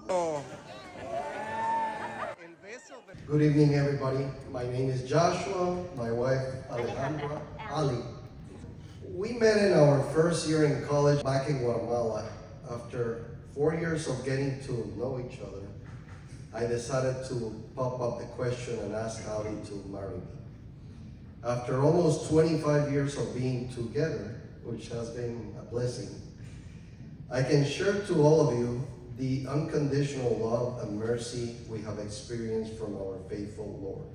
Good evening, everybody. My name is Joshua, my wife Alejandra, Ali. We met in our first year in college back in Guatemala. After 4 years of getting to know each other, I decided to pop up the question and ask Ali to marry me. After almost 25 years of being together, which has been a blessing, I can share to all of you the unconditional love and mercy we have experienced from our faithful Lord.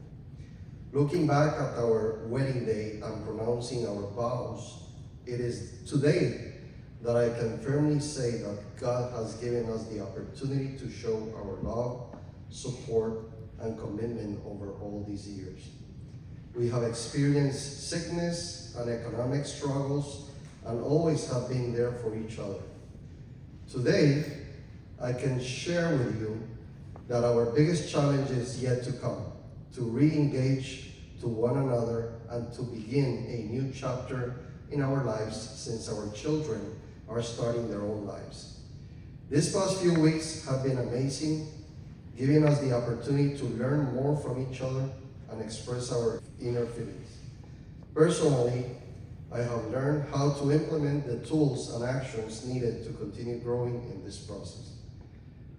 Looking back at our wedding day and pronouncing our vows, it is today that I can firmly say that God has given us the opportunity to show our love, support, and commitment over all these years. We have experienced sickness and economic struggles and always have been there for each other. Today, I can share with you that our biggest challenge is yet to come, to re-engage to one another and to begin a new chapter in our lives since our children are starting their own lives. These past few weeks have been amazing, giving us the opportunity to learn more from each other and express our inner feelings. Personally, I have learned how to implement the tools and actions needed to continue growing in this process.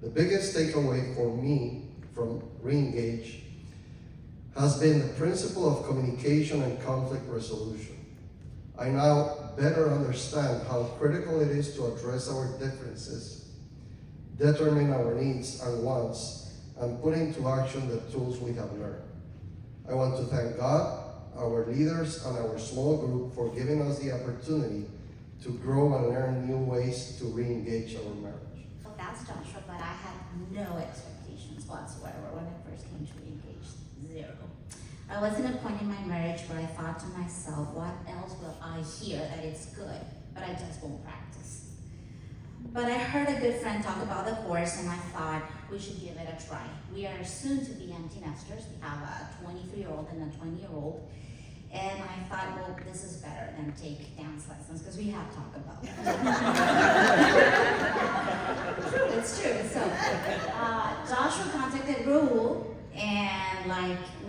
The biggest takeaway for me from Reengage has been the principle of communication and conflict resolution. I now better understand how critical it is to address our differences, determine our needs and wants, and put into action the tools we have learned. I want to thank God, our leaders, and our small group for giving us the opportunity to grow and learn new ways to re-engage our marriage. Well, that's Joshua, but I had no expectations whatsoever when I first came to Reengage. Zero. I was in a point in my marriage where I thought to myself, what else will I hear that it's good, but I just won't practice. But I heard a good friend talk about the course and I thought we should give it a try. We are soon to be empty nesters. We have a 23-year-old and a 20-year-old. And I thought, well, this is better than take dance lessons because we have talked about that. It's true. So Joshua contacted Raul and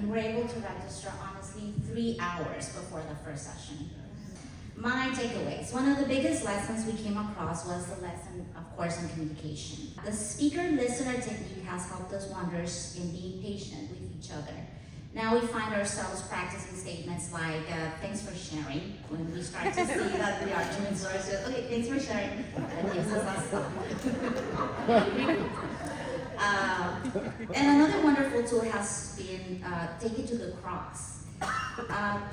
we were able to register honestly 3 hours before the first session. My takeaways. One of the biggest lessons we came across was the lesson, of course, on communication. The speaker-listener technique has helped us wonders in being patient with each other. Now we find ourselves practicing statements like, thanks for sharing, when we start to see that the argument source is, okay, thanks for sharing, and yes, let's stop. And another wonderful tool has been take it to the cross.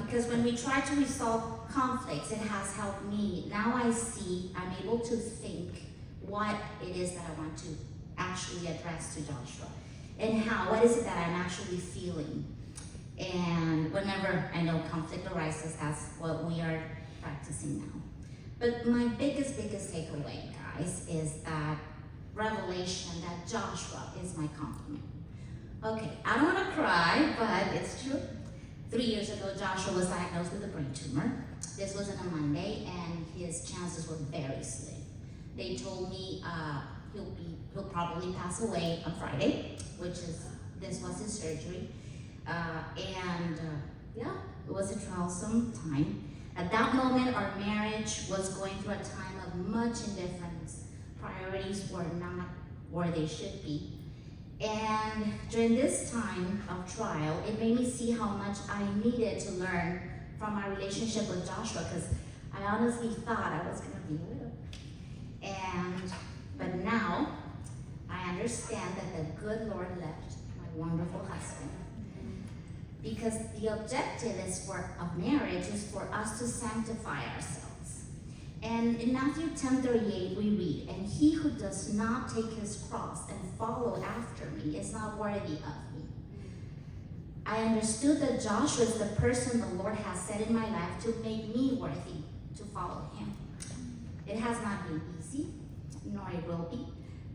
Because when we try to resolve conflicts, it has helped me. Now I see, I'm able to think what it is that I want to actually address to Joshua. And what is it that I'm actually feeling? And whenever I know conflict arises, that's what we are practicing now. But my biggest takeaway, guys, is that revelation that Joshua is my compliment. Okay, I don't want to cry, but it's true. 3 years ago, Joshua was diagnosed with a brain tumor. This was on a Monday, and his chances were very slim. They told me he'll probably pass away on Friday, this was his surgery. Yeah, it was a troublesome time. At that moment, our marriage was going through a time of much indifference. Priorities were not where they should be. And during this time of trial, it made me see how much I needed to learn from my relationship with Joshua, because I honestly thought I was gonna be a widow. But now, I understand that the good Lord left my wonderful husband. Because the objective of marriage is for us to sanctify ourselves. And in Matthew 10:38 we read, and he who does not take his cross and follow after me is not worthy of me. I understood that Joshua is the person the Lord has set in my life to make me worthy to follow him. It has not been easy, nor it will be,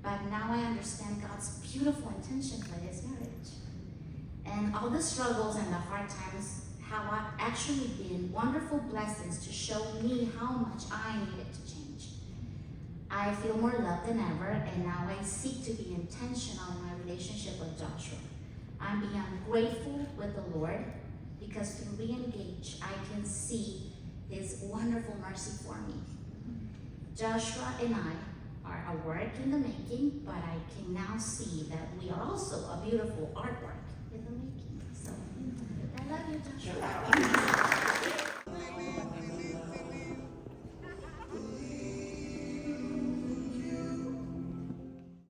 but now I understand God's beautiful intention for this marriage. And all the struggles and the hard times have actually been wonderful blessings to show me how much I needed to change. I feel more loved than ever, and now I seek to be intentional in my relationship with Joshua. I'm beyond grateful with the Lord because through Reengage, I can see His wonderful mercy for me. Joshua and I are a work in the making, but I can now see that we are also a beautiful artwork in the making. So, I love you, Joshua.